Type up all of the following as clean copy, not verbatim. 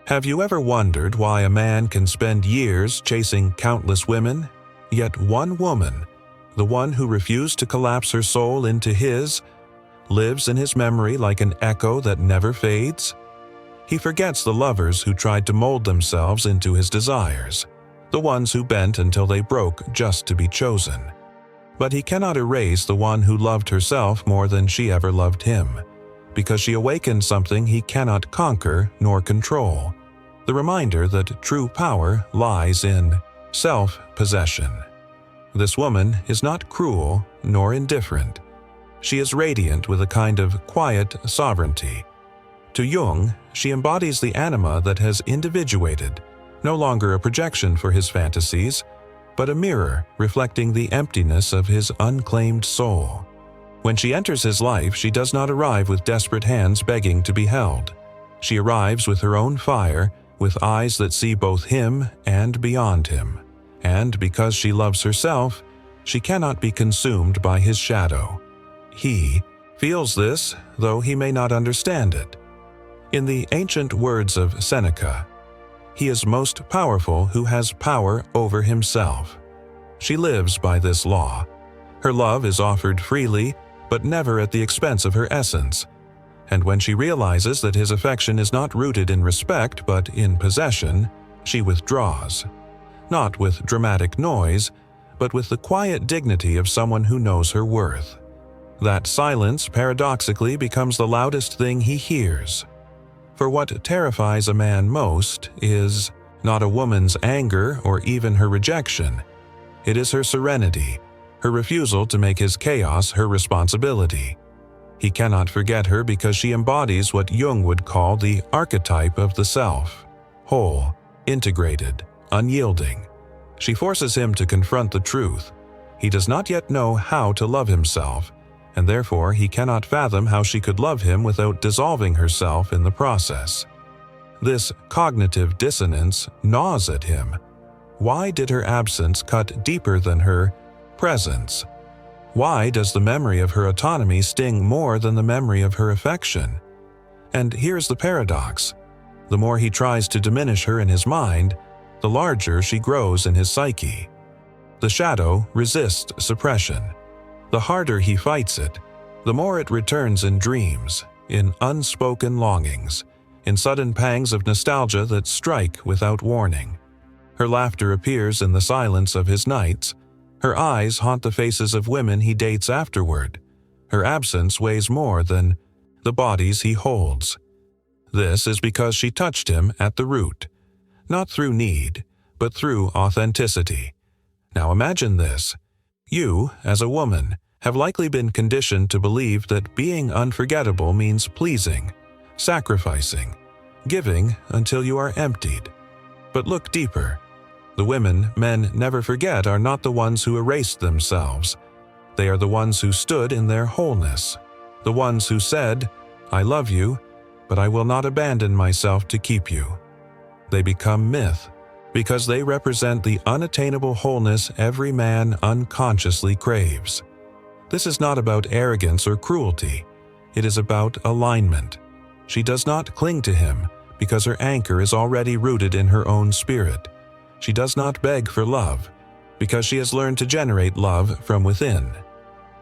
Have you ever wondered why a man can spend years chasing countless women, yet one woman, the one who refused to collapse her soul into his, lives in his memory like an echo that never fades? He forgets the lovers who tried to mold themselves into his desires, the ones who bent until they broke just to be chosen. But he cannot erase the one who loved herself more than she ever loved him, because she awakened something he cannot conquer nor control, the reminder that true power lies in self-possession. This woman is not cruel nor indifferent. She is radiant with a kind of quiet sovereignty. To Jung, she embodies the anima that has individuated, no longer a projection for his fantasies, but a mirror reflecting the emptiness of his unclaimed soul. When she enters his life, she does not arrive with desperate hands begging to be held. She arrives with her own fire, with eyes that see both him and beyond him. And because she loves herself, she cannot be consumed by his shadow. He feels this, though he may not understand it. In the ancient words of Seneca, "He is most powerful who has power over himself." She lives by this law. Her love is offered freely, but never at the expense of her essence. And when she realizes that his affection is not rooted in respect but in possession, she withdraws. Not with dramatic noise, but with the quiet dignity of someone who knows her worth. That silence paradoxically becomes the loudest thing he hears. For what terrifies a man most is not a woman's anger or even her rejection. It is her serenity, her refusal to make his chaos her responsibility. He cannot forget her because she embodies what Jung would call the archetype of the self: whole, integrated, unyielding. She forces him to confront the truth. He does not yet know how to love himself, and therefore he cannot fathom how she could love him without dissolving herself in the process. This cognitive dissonance gnaws at him. Why did her absence cut deeper than her presence? Why does the memory of her autonomy sting more than the memory of her affection? And here's the paradox. The more he tries to diminish her in his mind, the larger she grows in his psyche. The shadow resists suppression. The harder he fights it, the more it returns in dreams, in unspoken longings, in sudden pangs of nostalgia that strike without warning. Her laughter appears in the silence of his nights. Her eyes haunt the faces of women he dates afterward. Her absence weighs more than the bodies he holds. This is because she touched him at the root, not through need, but through authenticity. Now imagine this. You, as a woman, have likely been conditioned to believe that being unforgettable means pleasing, sacrificing, giving until you are emptied. But look deeper. The women men never forget are not the ones who erased themselves. They are the ones who stood in their wholeness, the ones who said, "I love you, but I will not abandon myself to keep you." They become myth because they represent the unattainable wholeness every man unconsciously craves. This is not about arrogance or cruelty. It is about alignment. She does not cling to him because her anchor is already rooted in her own spirit. She does not beg for love because she has learned to generate love from within.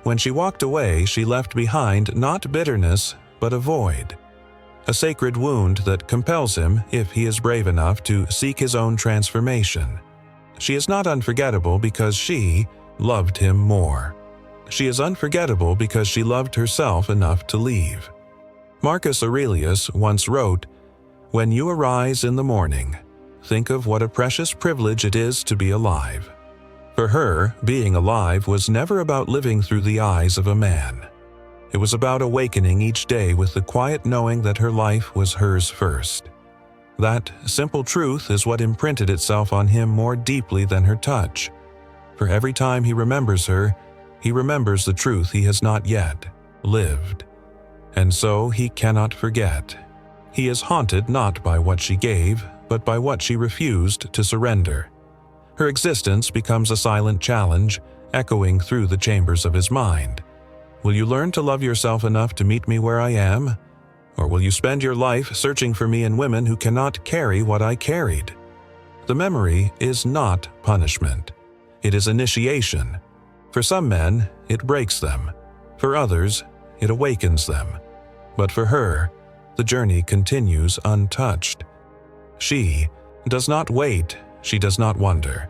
When she walked away, she left behind not bitterness, but a void. A sacred wound that compels him, if he is brave enough, to seek his own transformation. She is not unforgettable because she loved him more. She is unforgettable because she loved herself enough to leave. Marcus Aurelius once wrote, "When you arise in the morning, think of what a precious privilege it is to be alive." For her, being alive was never about living through the eyes of a man. It was about awakening each day with the quiet knowing that her life was hers first. That simple truth is what imprinted itself on him more deeply than her touch. For every time he remembers her, he remembers the truth he has not yet lived. And so he cannot forget. He is haunted not by what she gave, but by what she refused to surrender. Her existence becomes a silent challenge, echoing through the chambers of his mind. Will you learn to love yourself enough to meet me where I am? Or will you spend your life searching for me in women who cannot carry what I carried? The memory is not punishment. It is initiation. For some men, it breaks them. For others, it awakens them. But for her, the journey continues untouched. She does not wait, she does not wonder.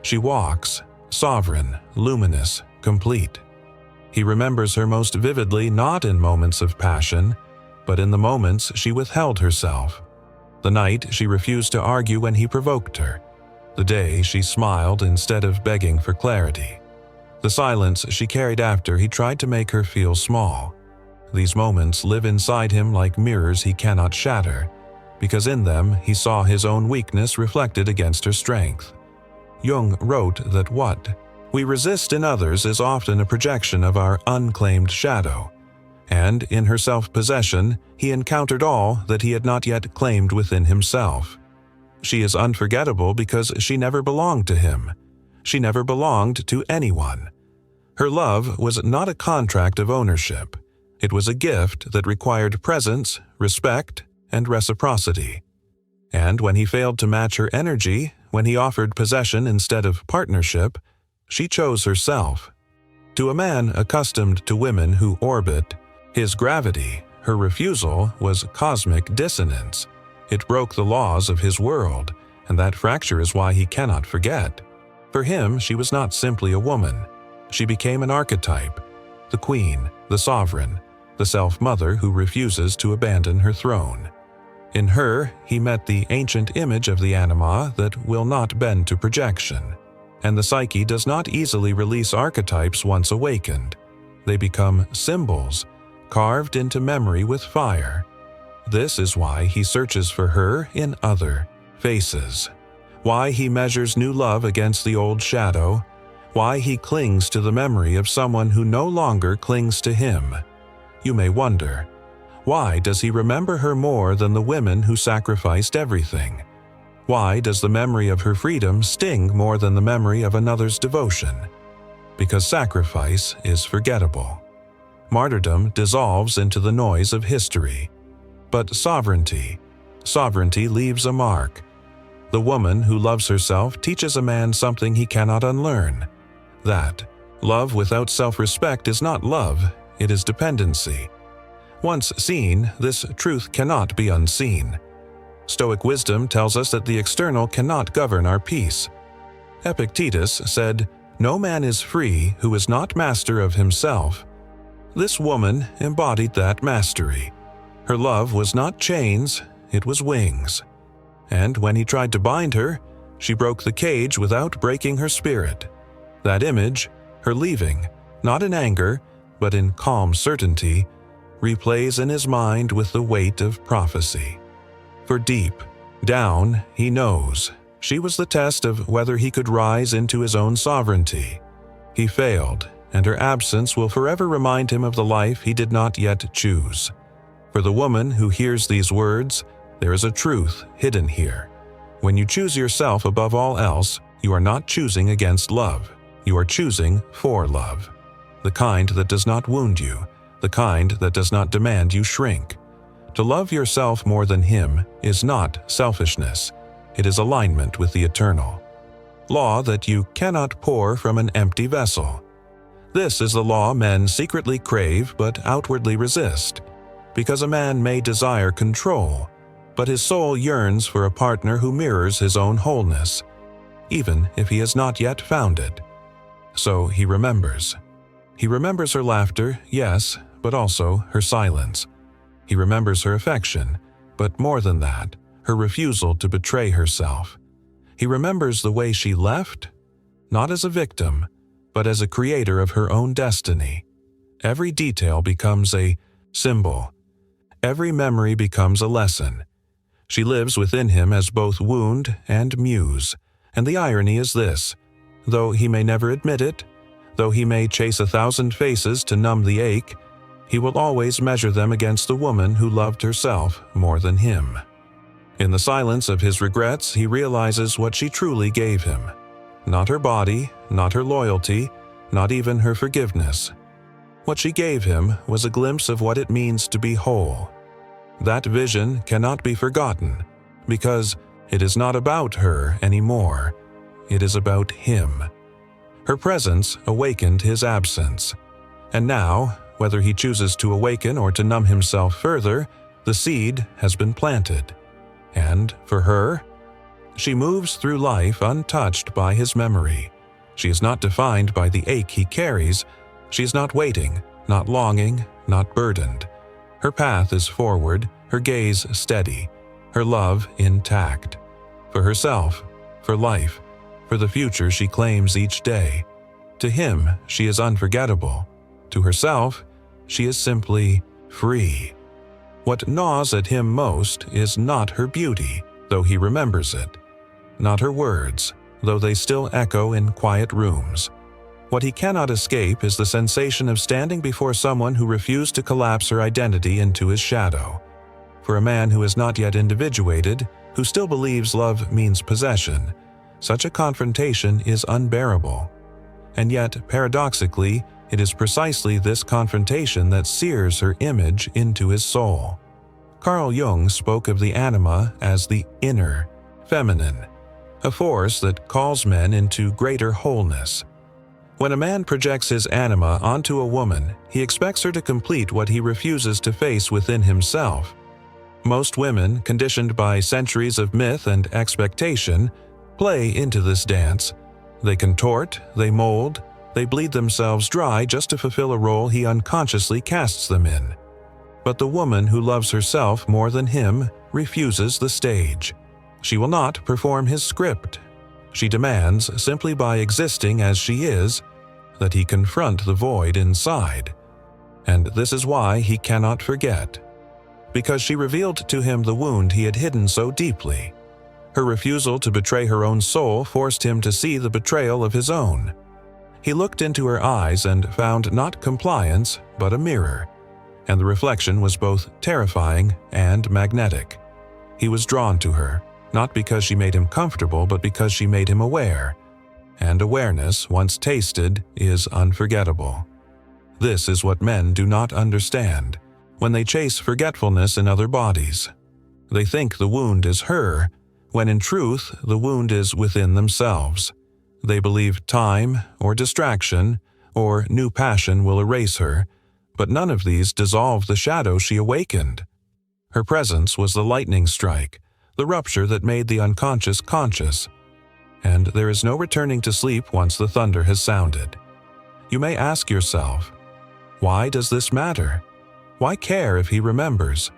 She walks, sovereign, luminous, complete. He remembers her most vividly not in moments of passion, but in the moments she withheld herself. The night she refused to argue when he provoked her. The day she smiled instead of begging for clarity. The silence she carried after he tried to make her feel small. These moments live inside him like mirrors he cannot shatter, because in them he saw his own weakness reflected against her strength. Jung wrote that what we resist in others is often a projection of our unclaimed shadow, and in her self-possession he encountered all that he had not yet claimed within himself. She is unforgettable because she never belonged to him. She never belonged to anyone. Her love was not a contract of ownership. It was a gift that required presence, respect, and reciprocity. And when he failed to match her energy, when he offered possession instead of partnership, she chose herself. To a man accustomed to women who orbit, his gravity, her refusal, was cosmic dissonance. It broke the laws of his world, and that fracture is why he cannot forget. For him, she was not simply a woman. She became an archetype, the queen, the sovereign, the self-mother who refuses to abandon her throne. In her, he met the ancient image of the anima that will not bend to projection. And the psyche does not easily release archetypes once awakened. They become symbols, carved into memory with fire. This is why he searches for her in other faces. Why he measures new love against the old shadow. Why he clings to the memory of someone who no longer clings to him. You may wonder, why does he remember her more than the women who sacrificed everything? Why does the memory of her freedom sting more than the memory of another's devotion? Because sacrifice is forgettable. Martyrdom dissolves into the noise of history. But sovereignty leaves a mark. The woman who loves herself teaches a man something he cannot unlearn. That love without self-respect is not love, it is dependency. Once seen, this truth cannot be unseen. Stoic wisdom tells us that the external cannot govern our peace. Epictetus said, "No man is free who is not master of himself." This woman embodied that mastery. Her love was not chains, it was wings. And when he tried to bind her, she broke the cage without breaking her spirit. That image, her leaving, not in anger, but in calm certainty, replays in his mind with the weight of prophecy. For deep down, he knows, she was the test of whether he could rise into his own sovereignty. He failed, and her absence will forever remind him of the life he did not yet choose. For the woman who hears these words, there is a truth hidden here. When you choose yourself above all else, you are not choosing against love. You are choosing for love. The kind that does not wound you, the kind that does not demand you shrink. To love yourself more than him is not selfishness. It is alignment with the eternal. Law that you cannot pour from an empty vessel. This is the law men secretly crave but outwardly resist. Because a man may desire control, but his soul yearns for a partner who mirrors his own wholeness, even if he has not yet found it. So he remembers. He remembers her laughter, yes, but also her silence. He remembers her affection, but more than that, her refusal to betray herself. He remembers the way she left, not as a victim, but as a creator of her own destiny. Every detail becomes a symbol. Every memory becomes a lesson. She lives within him as both wound and muse, and the irony is this: though he may never admit it, though he may chase 1,000 faces to numb the ache, he will always measure them against the woman who loved herself more than him. In the silence of his regrets, he realizes what she truly gave him. Not her body, not her loyalty, not even her forgiveness. What she gave him was a glimpse of what it means to be whole. that vision cannot be forgotten, because it is not about her anymore. It is about him. Her presence awakened his absence. And now, whether he chooses to awaken or to numb himself further, the seed has been planted. And for her, she moves through life untouched by his memory. She is not defined by the ache he carries. She is not waiting, not longing, not burdened. Her path is forward, her gaze steady, her love intact. For herself, for life, for the future she claims each day. To him, she is unforgettable. To herself, she is simply free. What gnaws at him most is not her beauty, though he remembers it. Not her words, though they still echo in quiet rooms. What he cannot escape is the sensation of standing before someone who refused to collapse her identity into his shadow. For a man who is not yet individuated, who still believes love means possession, such a confrontation is unbearable. And yet, paradoxically, it is precisely this confrontation that sears her image into his soul. Carl Jung spoke of the anima as the inner, feminine, a force that calls men into greater wholeness. When a man projects his anima onto a woman, he expects her to complete what he refuses to face within himself. Most women, conditioned by centuries of myth and expectation, play into this dance. They contort, they mold, they bleed themselves dry just to fulfill a role he unconsciously casts them in. But the woman who loves herself more than him refuses the stage. She will not perform his script. She demands, simply by existing as she is, that he confront the void inside. And this is why he cannot forget. Because she revealed to him the wound he had hidden so deeply. Her refusal to betray her own soul forced him to see the betrayal of his own. He looked into her eyes and found not compliance, but a mirror. And the reflection was both terrifying and magnetic. He was drawn to her, not because she made him comfortable, but because she made him aware. And awareness, once tasted, is unforgettable. This is what men do not understand when they chase forgetfulness in other bodies. They think the wound is her, when in truth the wound is within themselves. They believe time, or distraction, or new passion will erase her, but none of these dissolve the shadow she awakened. Her presence was the lightning strike, the rupture that made the unconscious conscious. And there is no returning to sleep once the thunder has sounded. You may ask yourself, why does this matter? Why care if he remembers?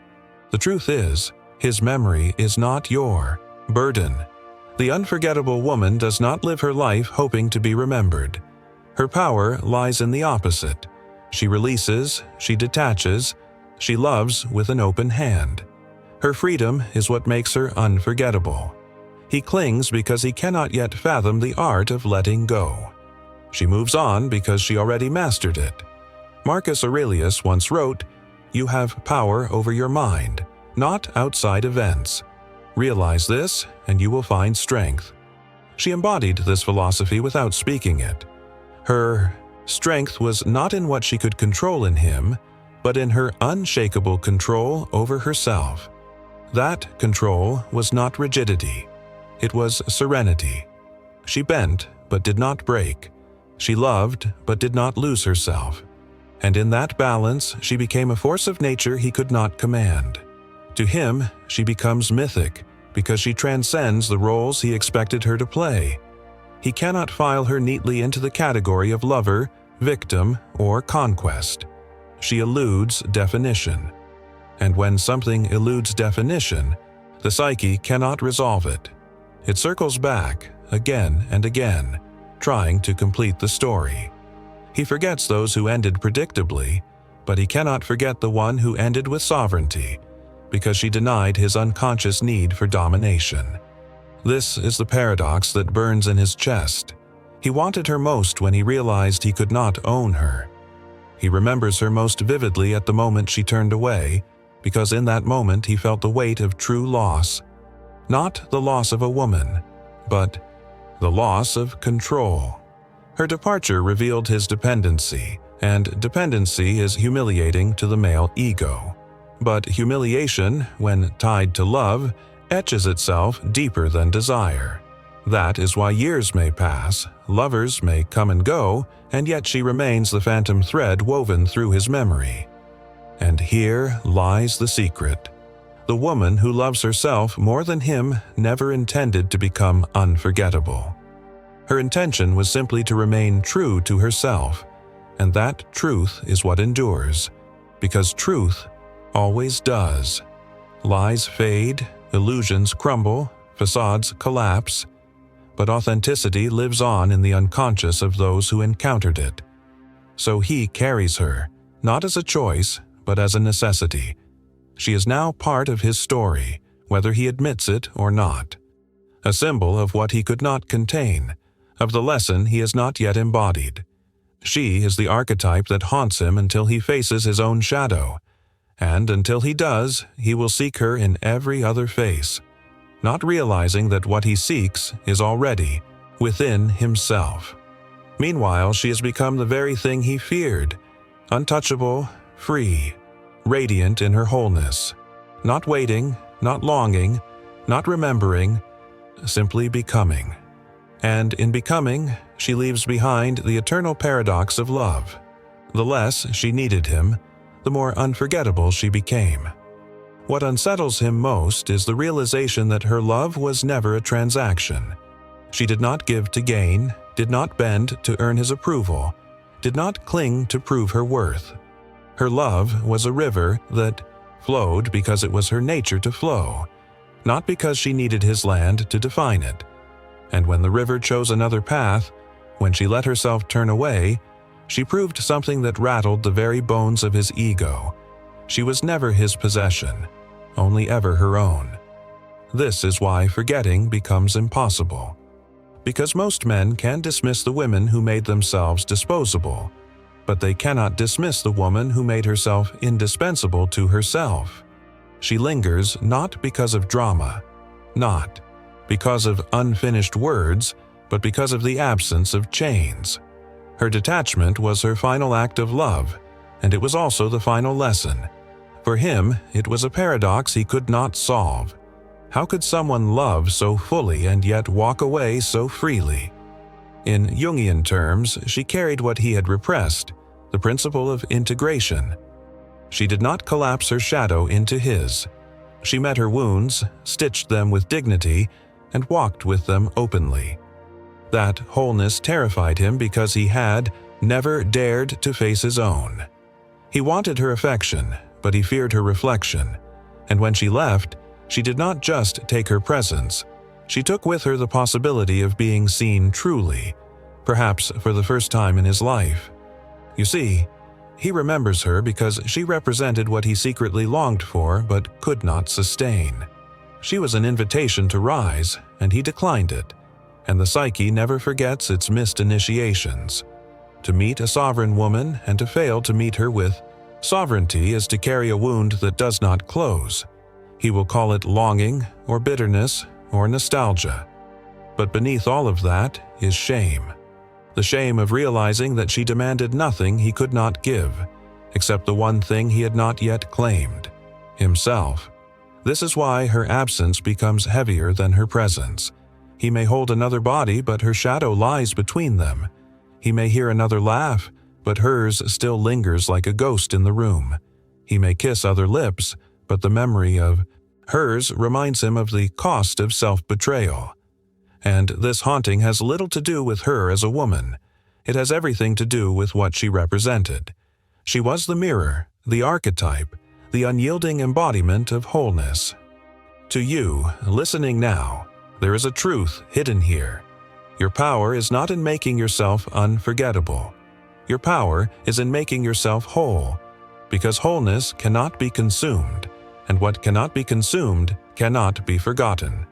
The truth is, his memory is not your burden. The unforgettable woman does not live her life hoping to be remembered. Her power lies in the opposite. She releases, she detaches, she loves with an open hand. Her freedom is what makes her unforgettable. He clings because he cannot yet fathom the art of letting go. She moves on because she already mastered it. Marcus Aurelius once wrote, "You have power over your mind, not outside events. Realize this, and you will find strength." She embodied this philosophy without speaking it. Her strength was not in what she could control in him, but in her unshakable control over herself. That control was not rigidity. It was serenity. She bent, but did not break. She loved, but did not lose herself. And in that balance, she became a force of nature he could not command. To him, she becomes mythic, because she transcends the roles he expected her to play. He cannot file her neatly into the category of lover, victim, or conquest. She eludes definition. And when something eludes definition, the psyche cannot resolve it. It circles back, again and again, trying to complete the story. He forgets those who ended predictably, but he cannot forget the one who ended with sovereignty, because she denied his unconscious need for domination. This is the paradox that burns in his chest. He wanted her most when he realized he could not own her. He remembers her most vividly at the moment she turned away, because in that moment he felt the weight of true loss. Not the loss of a woman, but the loss of control. Her departure revealed his dependency, and dependency is humiliating to the male ego. But humiliation, when tied to love, etches itself deeper than desire. That is why years may pass, lovers may come and go, and yet she remains the phantom thread woven through his memory. And here lies the secret. The woman who loves herself more than him never intended to become unforgettable. Her intention was simply to remain true to herself, and that truth is what endures, because truth always does. Lies fade, illusions crumble, facades collapse, but authenticity lives on in the unconscious of those who encountered it. So he carries her, not as a choice, but as a necessity. She is now part of his story, whether he admits it or not. A symbol of what he could not contain, of the lesson he has not yet embodied. She is the archetype that haunts him until he faces his own shadow, and until he does, he will seek her in every other face, not realizing that what he seeks is already within himself. Meanwhile, she has become the very thing he feared, untouchable, free, radiant in her wholeness, not waiting, not longing, not remembering, simply becoming. And in becoming, she leaves behind the eternal paradox of love. The less she needed him, the more unforgettable she became. What unsettles him most is the realization that her love was never a transaction. She did not give to gain, did not bend to earn his approval, did not cling to prove her worth. Her love was a river that flowed because it was her nature to flow, not because she needed his land to define it. And when the river chose another path, when she let herself turn away, she proved something that rattled the very bones of his ego. She was never his possession, only ever her own. This is why forgetting becomes impossible. Because most men can dismiss the women who made themselves disposable, but they cannot dismiss the woman who made herself indispensable to herself. She lingers not because of drama, not because of unfinished words, but because of the absence of chains. Her detachment was her final act of love, and it was also the final lesson. For him, it was a paradox he could not solve. How could someone love so fully and yet walk away so freely? In Jungian terms, she carried what he had repressed, the principle of integration. She did not collapse her shadow into his. She met her wounds, stitched them with dignity, and walked with them openly. That wholeness terrified him because he had never dared to face his own. He wanted her affection, but he feared her reflection, and when she left, she did not just take her presence. She took with her the possibility of being seen truly, perhaps for the first time in his life. You see, he remembers her because she represented what he secretly longed for but could not sustain. She was an invitation to rise, and he declined it, and the psyche never forgets its missed initiations. To meet a sovereign woman and to fail to meet her with sovereignty is to carry a wound that does not close. He will call it longing, or bitterness, or nostalgia. But beneath all of that is shame. The shame of realizing that she demanded nothing he could not give, except the one thing he had not yet claimed, himself. This is why her absence becomes heavier than her presence. He may hold another body, but her shadow lies between them. He may hear another laugh, but hers still lingers like a ghost in the room. He may kiss other lips, but the memory of hers reminds him of the cost of self-betrayal. And this haunting has little to do with her as a woman. It has everything to do with what she represented. She was the mirror, the archetype, the unyielding embodiment of wholeness. To you, listening now, there is a truth hidden here. Your power is not in making yourself unforgettable. Your power is in making yourself whole, because wholeness cannot be consumed, and what cannot be consumed cannot be forgotten.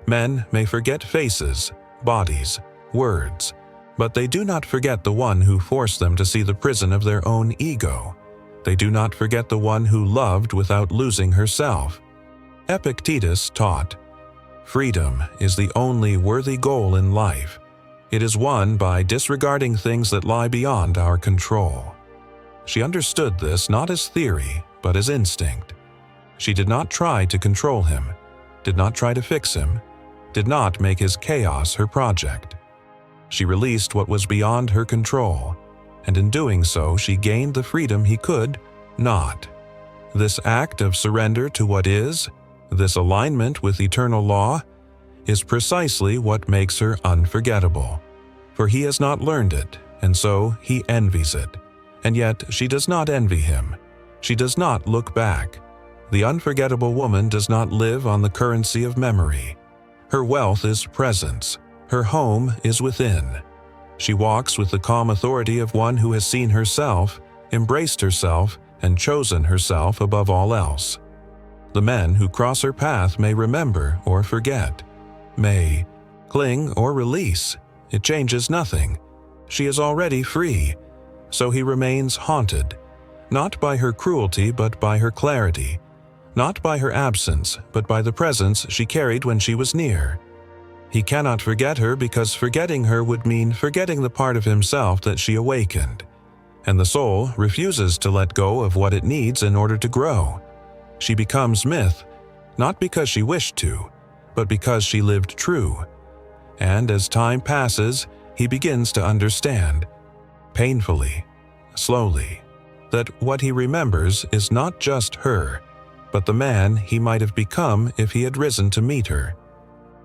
Men may forget faces, bodies, words, but they do not forget the one who forced them to see the prison of their own ego. They do not forget the one who loved without losing herself. Epictetus taught, "Freedom is the only worthy goal in life. It is won by disregarding things that lie beyond our control." She understood this not as theory, but as instinct. She did not try to control him, did not try to fix him, did not make his chaos her project. She released what was beyond her control, and in doing so she gained the freedom he could not. This act of surrender to what is, this alignment with eternal law, is precisely what makes her unforgettable. For he has not learned it, and so he envies it. And yet she does not envy him. She does not look back. The unforgettable woman does not live on the currency of memory. Her wealth is presence. Her home is within. She walks with the calm authority of one who has seen herself, embraced herself, and chosen herself above all else. The men who cross her path may remember or forget, may cling or release. It changes nothing. She is already free, so he remains haunted, not by her cruelty but by her clarity, not by her absence but by the presence she carried when she was near. He cannot forget her because forgetting her would mean forgetting the part of himself that she awakened, and the soul refuses to let go of what it needs in order to grow. She becomes myth, not because she wished to, but because she lived true. And as time passes, he begins to understand, painfully, slowly, that what he remembers is not just her, but the man he might have become if he had risen to meet her.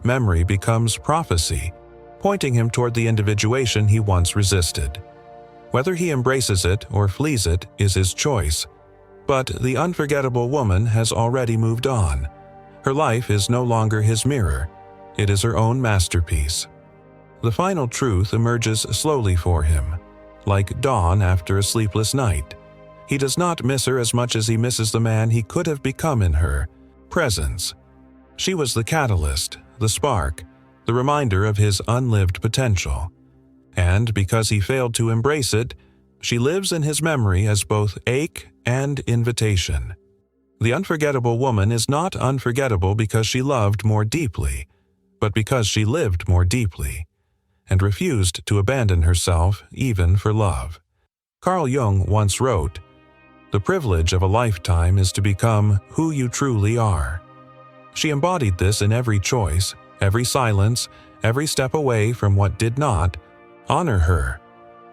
Memory becomes prophecy, pointing him toward the individuation he once resisted. Whether he embraces it or flees it is his choice, but the unforgettable woman has already moved on. Her life is no longer his mirror, it is her own masterpiece. The final truth emerges slowly for him, like dawn after a sleepless night. He does not miss her as much as he misses the man he could have become in her, presence. She was the catalyst, the spark, the reminder of his unlived potential. And because he failed to embrace it, she lives in his memory as both ache and invitation. The unforgettable woman is not unforgettable because she loved more deeply, but because she lived more deeply, and refused to abandon herself even for love. Carl Jung once wrote, "The privilege of a lifetime is to become who you truly are." She embodied this in every choice, every silence, every step away from what did not honor her.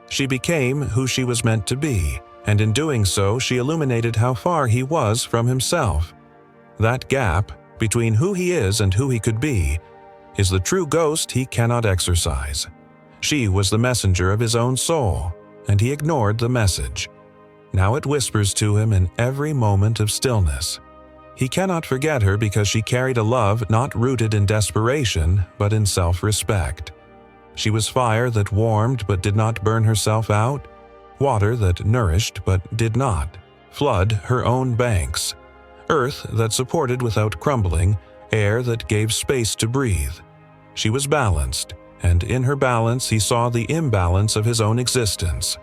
She became who she was meant to be, and in doing so she illuminated how far he was from himself. That gap between who he is and who he could be is the true ghost he cannot exorcise. She was the messenger of his own soul, and he ignored the message. Now it whispers to him in every moment of stillness. He cannot forget her because she carried a love not rooted in desperation but in self-respect. She was fire that warmed but did not burn herself out, water that nourished but did not flood her own banks, earth that supported without crumbling, air that gave space to breathe. She was balanced, and in her balance he saw the imbalance of his own existence.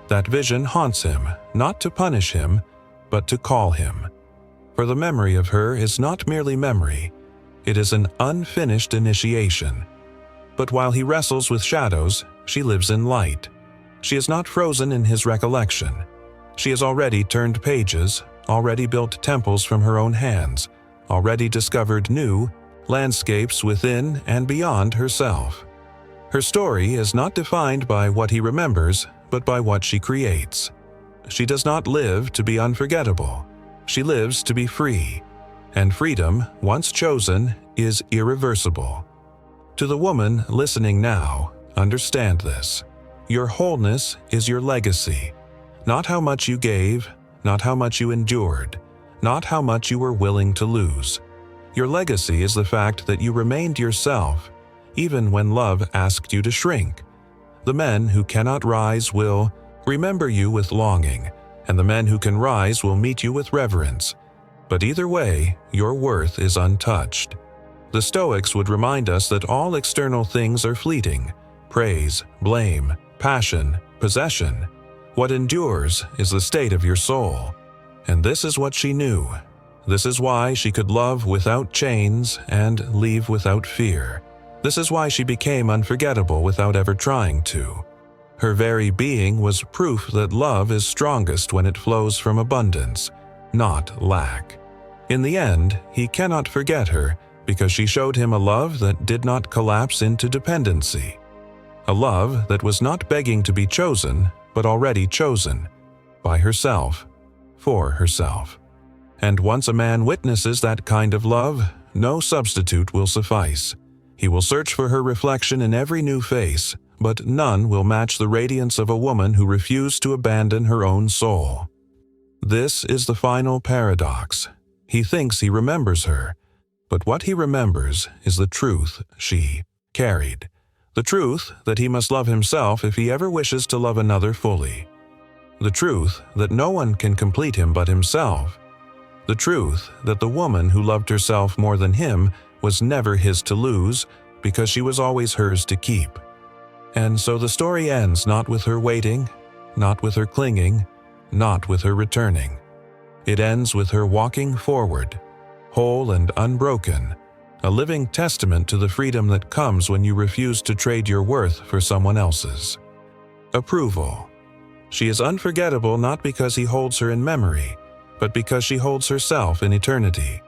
That vision haunts him, not to punish him, but to call him. For the memory of her is not merely memory, it is an unfinished initiation. But while he wrestles with shadows, she lives in light. She is not frozen in his recollection. She has already turned pages, already built temples from her own hands, already discovered new landscapes within and beyond herself. Her story is not defined by what he remembers, but by what she creates. She does not live to be unforgettable. She lives to be free, and freedom, once chosen, is irreversible. To the woman listening now, understand this. Your wholeness is your legacy, not how much you gave, not how much you endured, not how much you were willing to lose. Your legacy is the fact that you remained yourself, even when love asked you to shrink. The men who cannot rise will remember you with longing, and the men who can rise will meet you with reverence. But either way, your worth is untouched. The Stoics would remind us that all external things are fleeting: praise, blame, passion, possession. What endures is the state of your soul. And this is what she knew. This is why she could love without chains and leave without fear. This is why she became unforgettable without ever trying to. Her very being was proof that love is strongest when it flows from abundance, not lack. In the end, he cannot forget her because she showed him a love that did not collapse into dependency. A love that was not begging to be chosen, but already chosen, by herself, for herself. And once a man witnesses that kind of love, no substitute will suffice. He will search for her reflection in every new face, but none will match the radiance of a woman who refused to abandon her own soul. This is the final paradox. He thinks he remembers her, but what he remembers is the truth she carried. The truth that he must love himself if he ever wishes to love another fully. The truth that no one can complete him but himself. The truth that the woman who loved herself more than him was never his to lose because she was always hers to keep. And so the story ends not with her waiting, not with her clinging, not with her returning. It ends with her walking forward, whole and unbroken, a living testament to the freedom that comes when you refuse to trade your worth for someone else's. Approval. She is unforgettable not because he holds her in memory, but because she holds herself in eternity.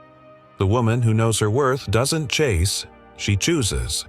The woman who knows her worth doesn't chase, she chooses.